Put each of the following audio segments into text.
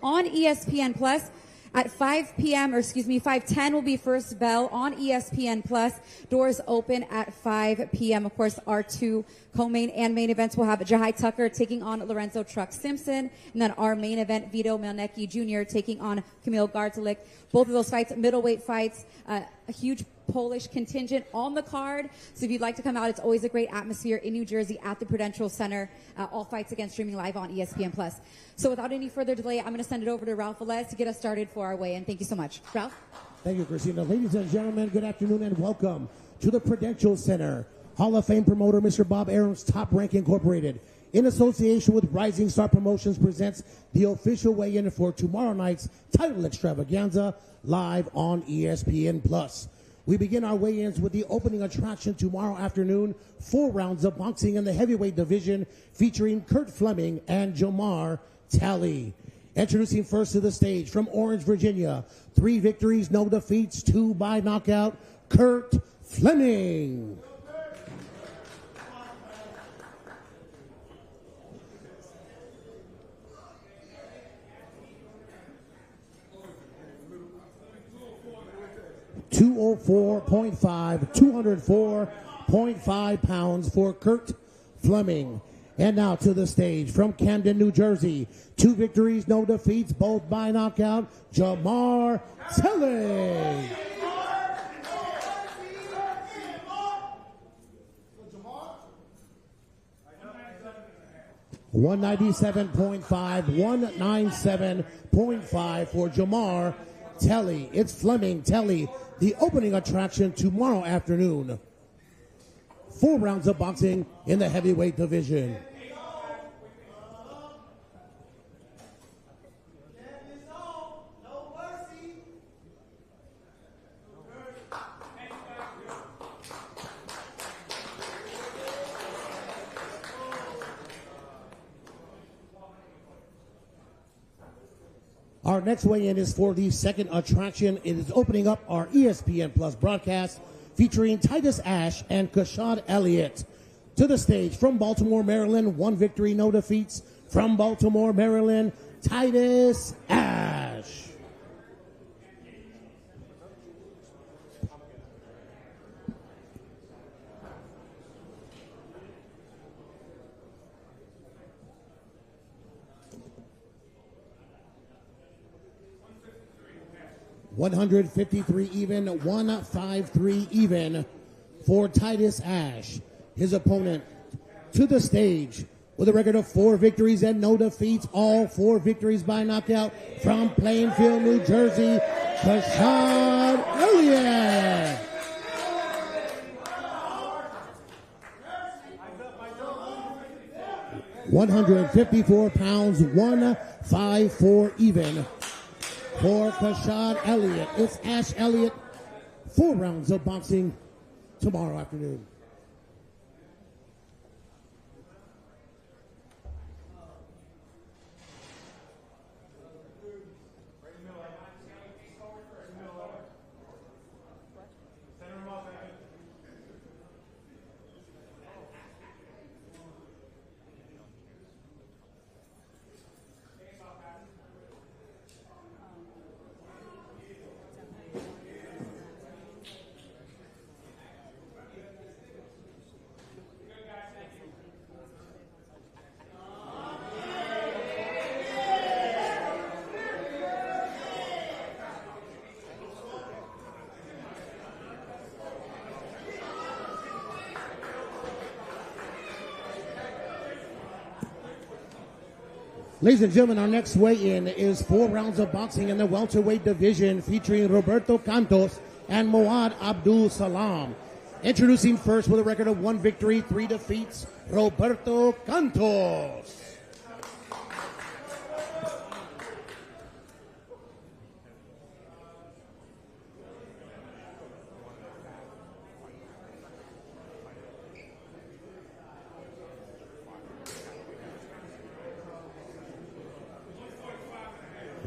on ESPN Plus. At 5 p.m., or excuse me, 5:10 will be first bell on ESPN Plus. Doors open at 5 p.m. Of course, our two co-main and main events will have Jahai Tucker taking on Lorenzo Truck Simpson, and then our main event, Vito Mielnicki Jr. taking on Kamil Gardzielik. Both of those fights, middleweight fights, a huge Polish contingent on the card. So if you'd like to come out, it's always a great atmosphere in New Jersey at the Prudential Center. All fights again streaming live on ESPN Plus. So without any further delay, I'm going to send it over to Ralph Velez to get us started for our weigh-in. Thank you so much. Ralph? Thank you, Christina. Ladies and gentlemen, good afternoon and welcome to the Prudential Center. Hall of Fame promoter Mr. Bob Arum's Top Rank Incorporated, in association with Rising Star Promotions, presents the official weigh-in for tomorrow night's title extravaganza live on ESPN Plus. We begin our weigh-ins with the opening attraction tomorrow afternoon, 4 rounds of boxing in the heavyweight division featuring Curt Fleming and Jamar Talley. Introducing first to the stage from Orange, Virginia, 3 victories, no defeats, 2 by knockout, Curt Fleming. .204.5, 204.5 pounds for Curt Fleming. And now to the stage from Camden, New Jersey, 2 victories, no defeats, both by knockout, Jamar Talley. 197.5, 197.5 for Jamar Talley. It's Fleming Talley, the opening attraction tomorrow afternoon. 4 rounds of boxing in the heavyweight division. Our next weigh-in is for the second attraction. It is opening up our ESPN Plus broadcast featuring Titus Ash and Kashad Elliott. To the stage from Baltimore, Maryland, 1 victory, no defeats. From Baltimore, Maryland, Titus Ash. $153 even, 153 even for Titus Ash. His opponent to the stage with a record of 4 victories and no defeats, all 4 victories by knockout, from Plainfield, New Jersey, Kashad Elliott. £154, 154 even for Kashad Elliott. It's Ash Elliott. 4 rounds of boxing tomorrow afternoon. Ladies and gentlemen, our next weigh-in is 4 rounds of boxing in the welterweight division featuring Roberto Cantos and Moad Abdul Salam. Introducing first with a record of 1 victory, 3 defeats, Roberto Cantos.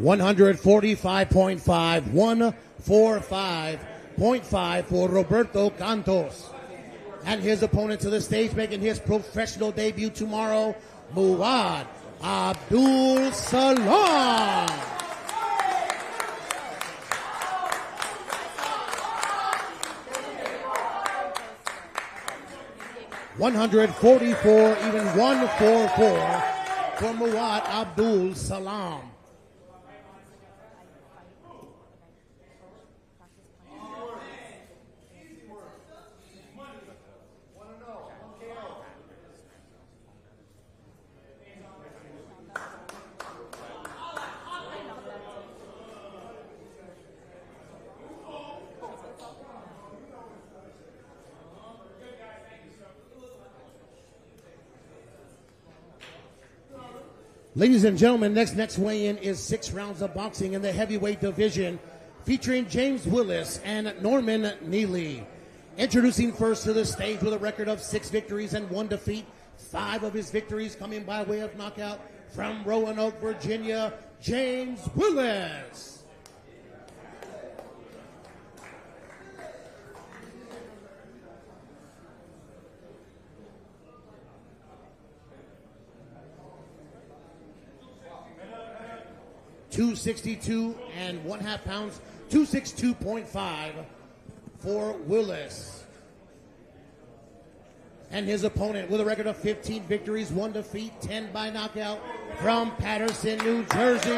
$145.5, 145.5 for Roberto Cantos. And his opponent to the stage, making his professional debut tomorrow, Moad Abdul Salam. 144, even 144 for Muad Abdul Salam. Ladies and gentlemen, next weigh-in is 6 rounds of boxing in the heavyweight division, featuring James Willis and Norman Neely. Introducing first to the stage with a record of 6 victories and 1 defeat, 5 of his victories coming by way of knockout from Roanoke, Virginia, James Willis. .262.5 pounds, 262.5 for Willis. And his opponent with a record of 15 victories, 1 defeat, 10 by knockout from Patterson, New Jersey,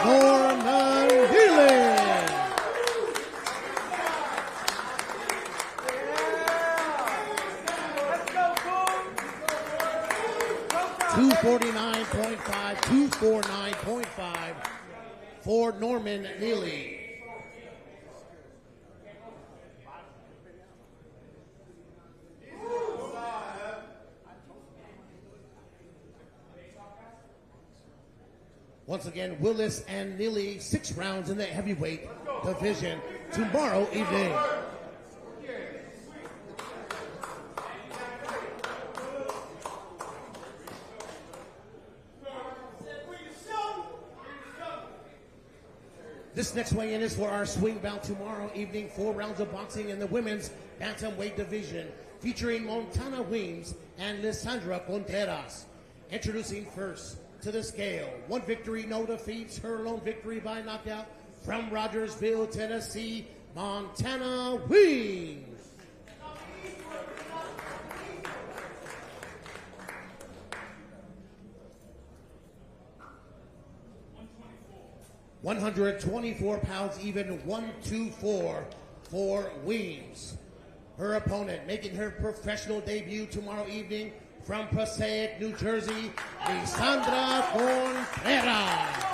Norman Neely. 249.5, 249.5 for Norman Neely. Once again, Willis and Neely, 6 rounds in the heavyweight division tomorrow evening. This next weigh-in is for our swing bout tomorrow evening. 4 rounds of boxing in the women's bantamweight division, featuring Montana Weems and Lissandra Contreras. Introducing first to the scale, 1 victory, no defeats, her lone victory by knockout from Rogersville, Tennessee, Montana Weems. 124 pounds, even 124 for Weems. Her opponent making her professional debut tomorrow evening from Passaic, New Jersey, Lissandra Contreras.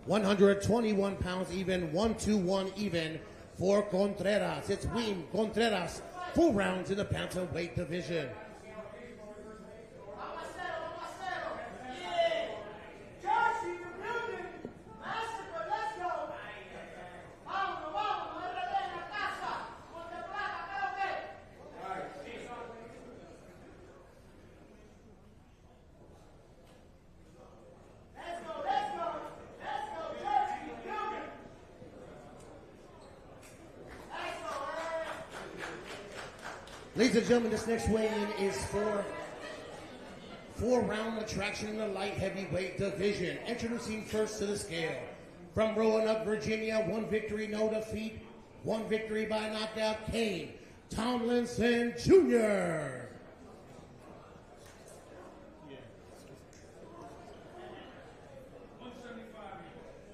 £121, even 121 even for Contreras. It's Weems Contreras, 4 rounds in the bantamweight division. Ladies and gentlemen, this next weigh-in is for 4-round attraction in the light heavyweight division. Introducing first to the scale, from Roanoke, Virginia, 1 victory, no defeat, 1 victory by knockout, Kane Tomlinson Jr.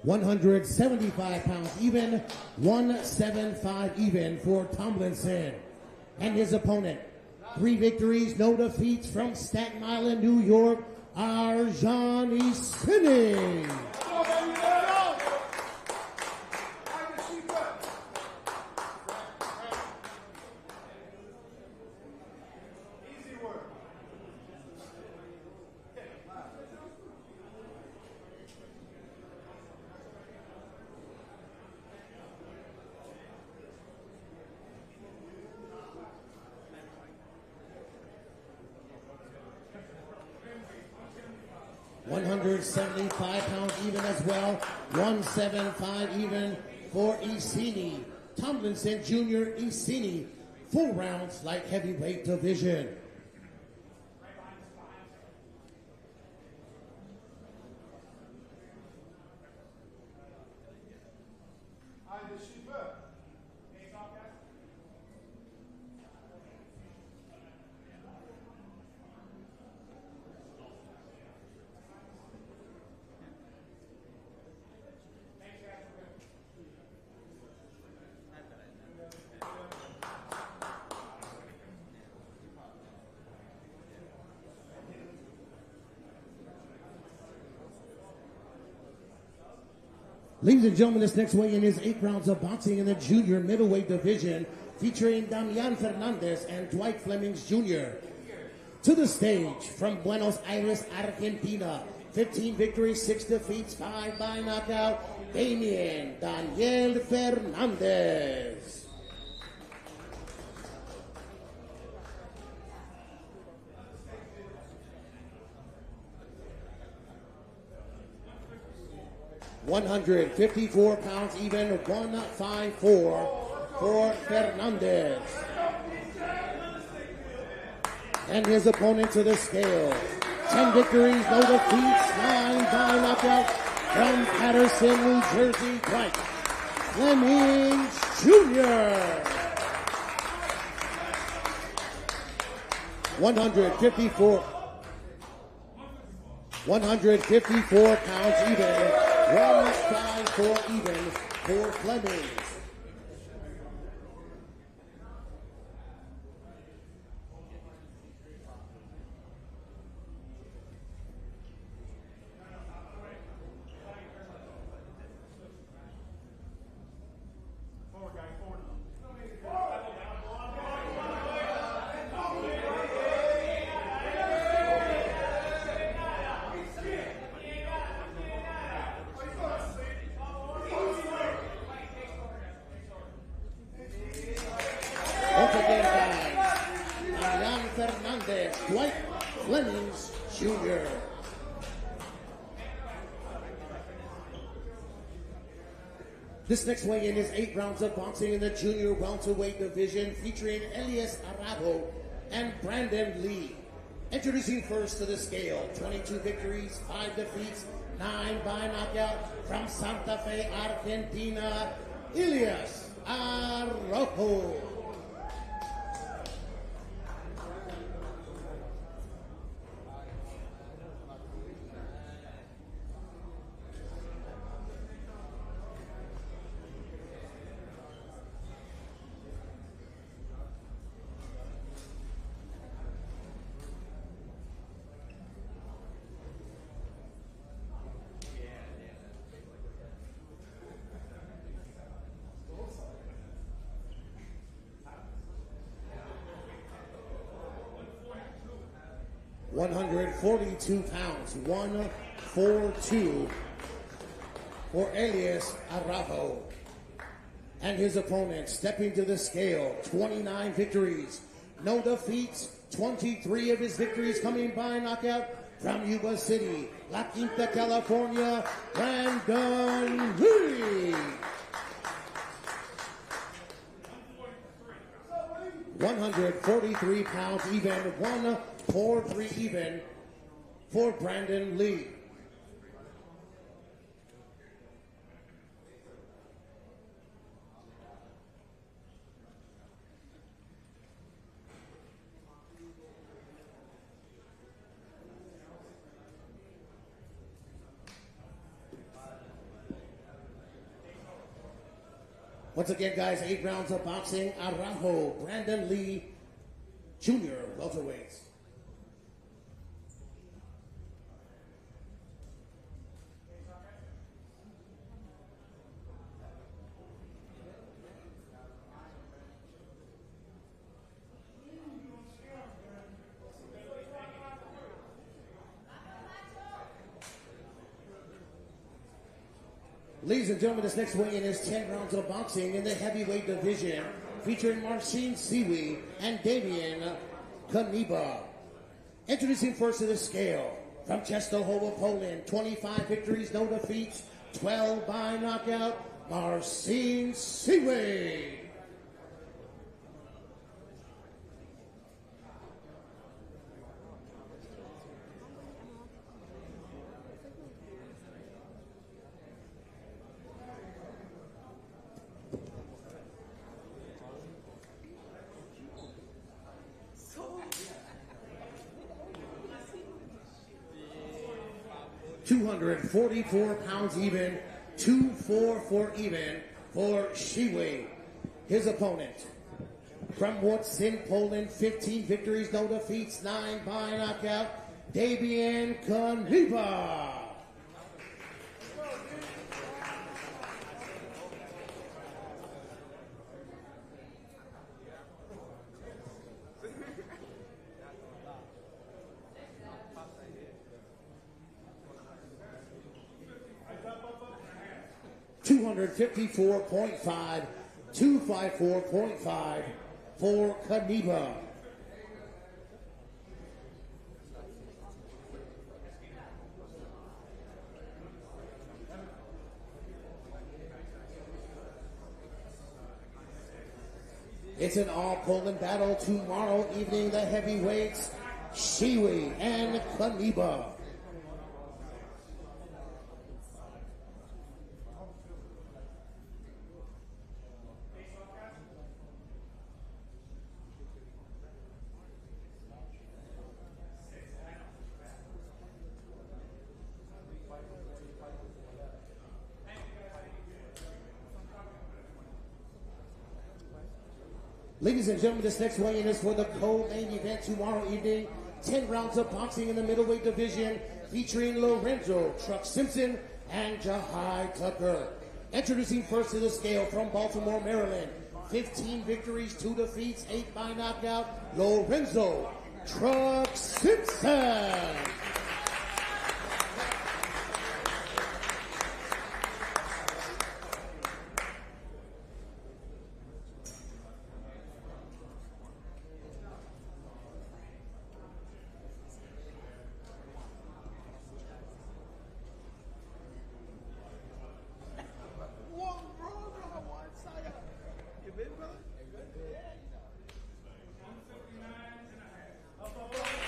£175, even 175 even for Tomlinson. And his opponent, 3 victories, no defeats from Staten Island, New York, Arjani Sini. £175 even as well, 175 even for Isini. Tomlinson Jr. Isini, 4 rounds light heavyweight division. Ladies and gentlemen, this next weigh-in is 8 rounds of boxing in the junior middleweight division, featuring Damian Fernandez and Dwight Flemings Jr. To the stage from Buenos Aires, Argentina, 15 victories, 6 defeats, 5 by knockout, Daniel Fernandez. £154 even, 154 for Fernandez. And his opponent to the scale. 10 victories, no defeats, 9 by knockout from Patterson, New Jersey, Dwight Flemings Jr. 154 pounds even, 154 even for Flemings. Once again, guys, Damian Fernandez, Dwight Flemings Jr. This next weigh-in is 8 rounds of boxing in the junior welterweight division, featuring Elias Araujo and Brandon Lee. Introducing first to the scale, 22 victories, 5 defeats, 9 by knockout from Santa Fe, Argentina, Elias Araujo. £142, 142 for Elias Araujo. And his opponent stepping to the scale, 29 victories, no defeats, 23 of his victories coming by knockout from Yuba City, La Quinta, California, Brandon Lee. 143 pounds even, 143 even for Brandon Lee. Once again, guys, 8 rounds of boxing. Araujo, Brandon Lee, Jr., welterweights. Ladies and gentlemen, this next weigh-in is 10 rounds of boxing in the heavyweight division, featuring Marcin Siwi and Damian Kaniba. Introducing first to the scale, from Częstochowa, Poland, 25 victories, no defeats, 12 by knockout, Marcin Siwi. £244 even, 244 even for Siwi. His opponent from Łódź, Poland, 15 victories, no defeats, 9 by knockout, Damian Kaniba. 254.5, 254.5 for Kaniba. It's an all-Poland battle tomorrow evening. The heavyweights, Shiwi and Kaniba. Ladies and gentlemen, this next weigh-in is for the co-main event tomorrow evening. 10 rounds of boxing in the middleweight division featuring Lorenzo Truck Simpson and Jahai Tucker. Introducing first to the scale from Baltimore, Maryland. 15 victories, 2 defeats, 8 by knockout, Lorenzo Truck Simpson.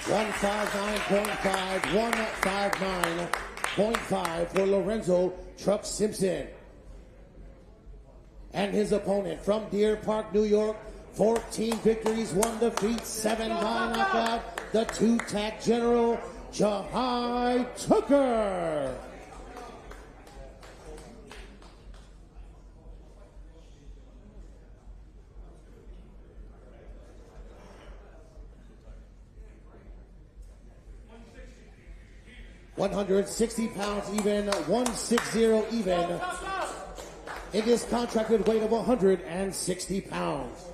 One 159.5 for Lorenzo Truck Simpson. And his opponent from Deer Park, New York, 14 victories, 1 defeat, 7 by knockout, the two-tack general, Jahai Tucker. £160 even, 160 even. In this contracted weight of 160 pounds.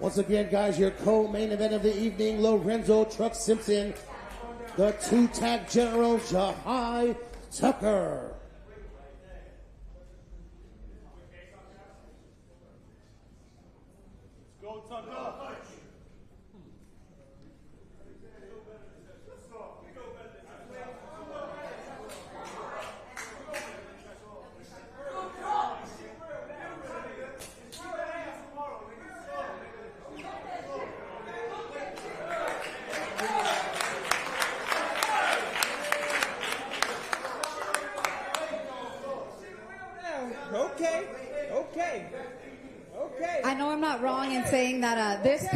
Once again, guys, your co-main event of the evening, Lorenzo Truck Simpson, the two-tag general, Jahai Tucker. Okay. I know I'm not wrong in saying that this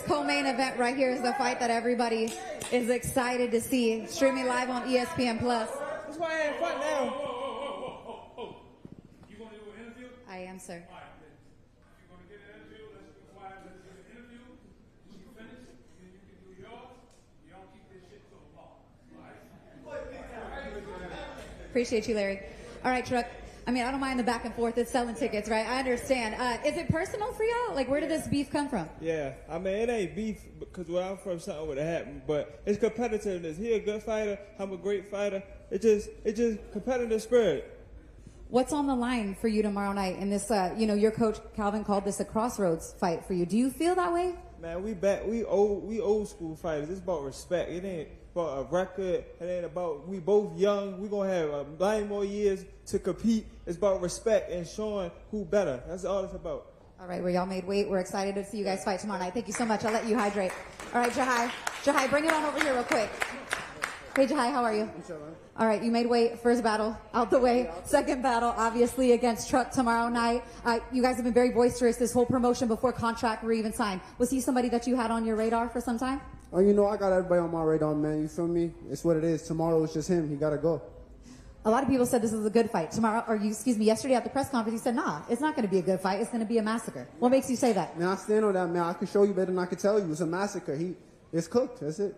co-main event right here is the fight that everybody is excited to see, streaming live on ESPN Plus. That's why I ain't fun now. You want to do an interview? I am, sir. All right, then. If you're going to get an interview, let's be quiet. Let's get an interview. When you finish, then you can do yours. You don't keep this shit so long. All right? Appreciate you, Larry. All right, Truck. I mean, I don't mind the back and forth. It's selling tickets, right? I understand. Is it personal for y'all? Like, where did this beef come from? Yeah, I mean, it ain't beef because where I'm from, something would have happened. But it's competitiveness. He a good fighter. I'm a great fighter. It's just competitive spirit. What's on the line for you tomorrow night? In this, your coach Calvin called this a crossroads fight for you. Do you feel that way? Man, we old school fighters. It's about respect. It ain't about a record. It ain't about we both young. We gonna have 9 more years to compete. It's about respect and showing who better. That's all it's about. All right, well, y'all made weight. We're excited to see you guys fight tomorrow night. Thank you so much. I'll let you hydrate. All right, Jahai. Jahai, bring it on over here real quick. Hey, Jahai, how are you? I'm chilling. All right, you made weight. First battle out the way. Second battle, obviously, against Truck tomorrow night. You guys have been very boisterous this whole promotion before contract were even signed. Was he somebody that you had on your radar for some time? Oh, I got everybody on my radar, man. You feel me? It's what it is. Tomorrow it's just him. He got to go. A lot of people said this is a good fight. Yesterday at the press conference, he said, nah, it's not going to be a good fight. It's going to be a massacre. What makes you say that? Man, I stand on that, man. I can show you better than I can tell you. It's a massacre. It's cooked. That's it.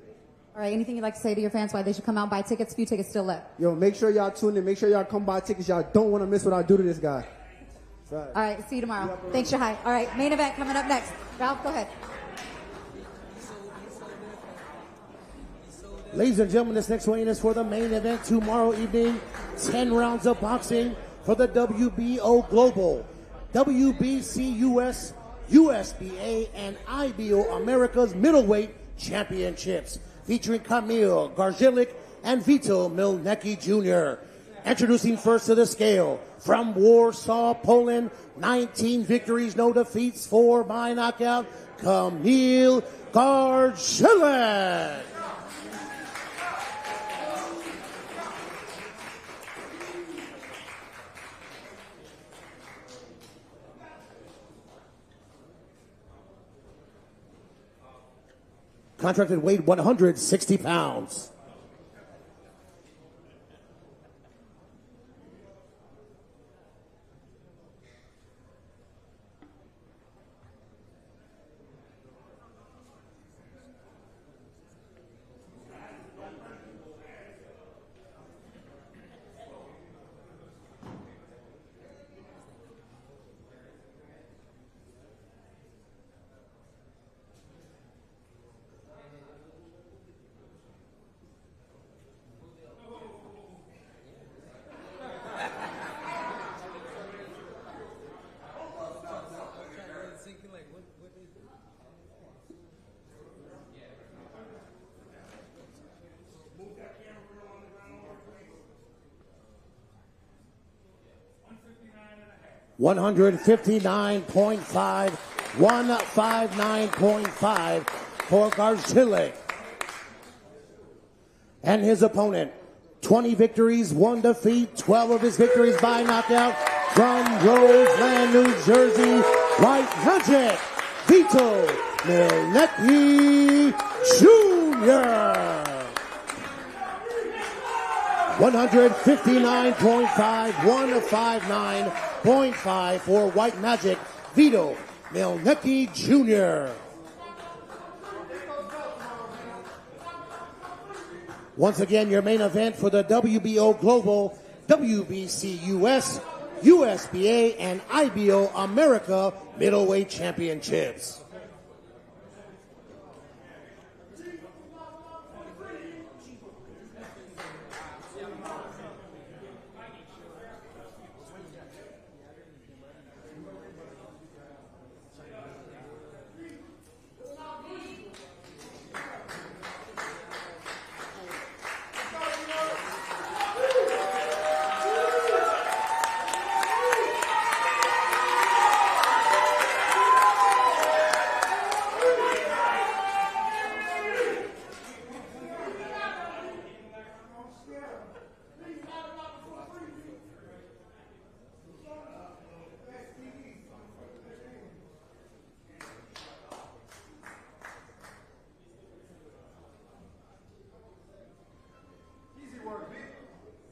All right, anything you'd like to say to your fans why they should come out, buy tickets? Few tickets still left. Yo, make sure y'all tune in. Make sure y'all come buy tickets. Y'all don't want to miss what I do to this guy. Right. All right, see you tomorrow. Thanks, Shahai. All right, main event coming up next. Ralph, go ahead. Ladies and gentlemen, this next weigh-in is for the main event tomorrow evening. 10 rounds of boxing for the WBO Global, WBC US, USBA, and IBO America's Middleweight Championships, featuring Kamil Gardzielik and Vito Mielnicki Jr. Introducing first to the scale, from Warsaw, Poland, 19 victories, no defeats, 4 by knockout, Kamil Gardzielik. Contracted weight 160 pounds. $159.5, 159.5 for Gardzielik. And his opponent, 20 victories, 1 defeat, 12 of his victories by knockout, from Roseland, New Jersey, White Magic, Vito Mielnicki Jr. 159.5, 159.5 for White Magic, Vito Mielnicki Jr. Once again, your main event for the WBO Global, WBC US, USBA, and IBO America Middleweight Championships.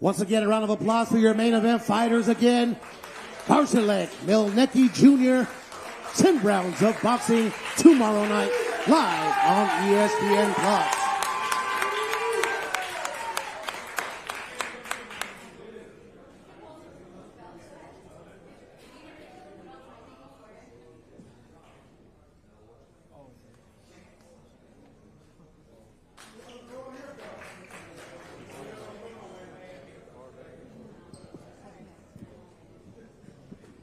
Once again, a round of applause for your main event fighters again. Gardzielik, Mielnicki Jr., 10 rounds of boxing tomorrow night, live on ESPN+.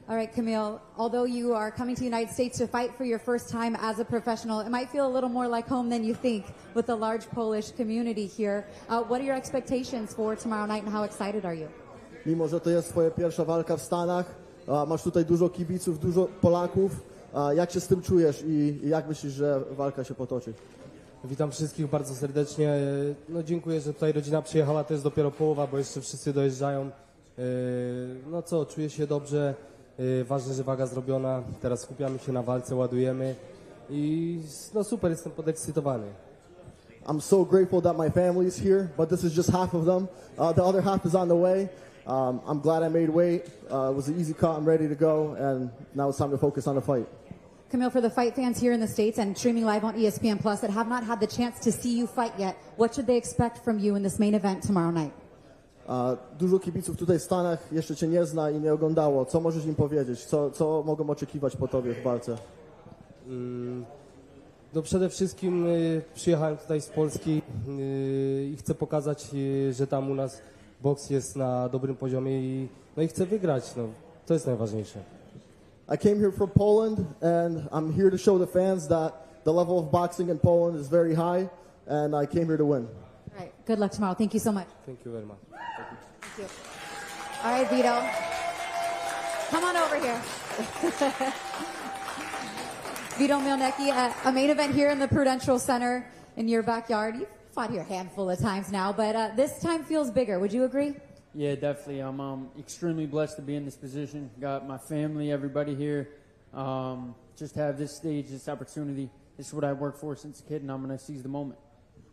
All right, Kamil, although you are coming to the United States to fight for your first time as a professional, it might feel a little more like home than you think with the large Polish community here. What are your expectations for tomorrow night and how excited are you? Mimo, że to jest twoja pierwsza walka w Stanach, masz tutaj dużo kibiców, dużo Polaków. Jak się z tym czujesz i jak myślisz, że walka się potoczy? Witam wszystkich bardzo serdecznie. No, dziękuję, że tutaj rodzina przyjechała. To jest dopiero połowa, bo jeszcze wszyscy dojeżdżają. No co, czuję się dobrze. Ważne, że waga zrobiona. Teraz skupiamy się na walce, ładujemy. I no super, jestem podekscytowany. I'm so grateful that my family is here, but this is just half of them. The other half is on the way. I'm glad I made weight. It was an easy cut. I'm ready to go, and now it's time to focus on the fight. Kamil, for the fight fans here in the States and streaming live on ESPN Plus that have not had the chance to see you fight yet, what should they expect from you in this main event tomorrow night? Dużo kibiców tutaj w Stanach jeszcze cię nie zna i nie oglądało. Co możesz im powiedzieć? Co mogą oczekiwać po tobie w walce? No przede wszystkim przyjechałem tutaj z Polski i chcę pokazać, że tam u nas boks jest na dobrym poziomie i chcę wygrać. No, to jest najważniejsze. I came here from Poland and I'm here to show the fans that the level of boxing in Poland is very high and I came here to win. All right. Good luck tomorrow. Thank you so much. Thank you very much. Thank you. All right, Vito. Come on over here. Vito Mielnicki, a main event here in the Prudential Center in your backyard. You've fought here a handful of times now, but this time feels bigger. Would you agree? Yeah, definitely. I'm extremely blessed to be in this position. Got my family, everybody here. Just have this stage, this opportunity. This is what I worked for since a kid, and I'm going to seize the moment.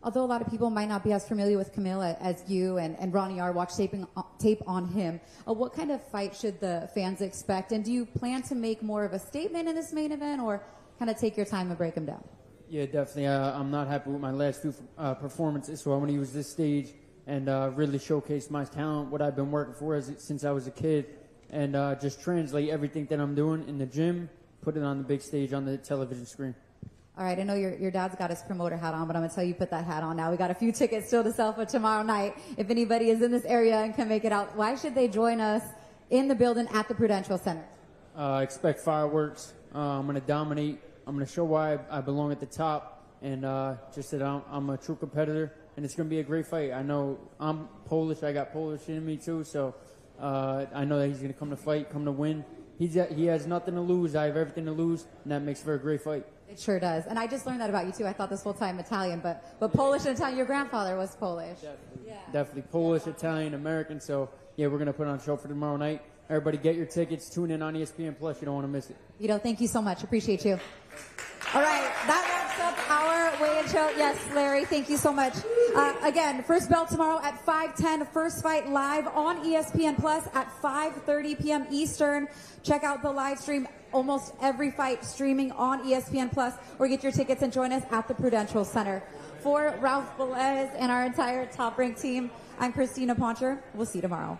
Although a lot of people might not be as familiar with Kamil as you and Ronnie are, watch tape on him, what kind of fight should the fans expect? And do you plan to make more of a statement in this main event or kind of take your time and break him down? Yeah, definitely. I'm not happy with my last few performances, so I want to use this stage and really showcase my talent, what I've been working for since I was a kid, and just translate everything that I'm doing in the gym, put it on the big stage on the television screen. All right, I know your dad's got his promoter hat on, but I'm going to tell you put that hat on now. We got a few tickets still to sell for tomorrow night. If anybody is in this area and can make it out, why should they join us in the building at the Prudential Center? Expect fireworks. I'm going to dominate. I'm going to show why I belong at the top, and just that I'm a true competitor, and it's going to be a great fight. I know I'm Polish. I got Polish in me, too, so I know that he's going to come to fight, come to win. He has nothing to lose. I have everything to lose, and that makes for a great fight. It sure does. And I just learned that about you, too. I thought this whole time Italian, but Polish and Italian. Your grandfather was Polish. Definitely, definitely Polish, Italian, American. So, yeah, we're going to put on a show for tomorrow night. Everybody get your tickets. Tune in on ESPN+. You don't want to miss it. Vito, thank you so much. Appreciate you. All right, that wraps up our weigh-in show. Yes, Larry, thank you so much. Again, first bell tomorrow at 5:10. First fight live on ESPN+ at 5:30 p.m. Eastern. Check out the live stream. Almost every fight streaming on ESPN+, or get your tickets and join us at the Prudential Center. For Ralph Velez and our entire Top Rank team, I'm Christina Poncher. We'll see you tomorrow.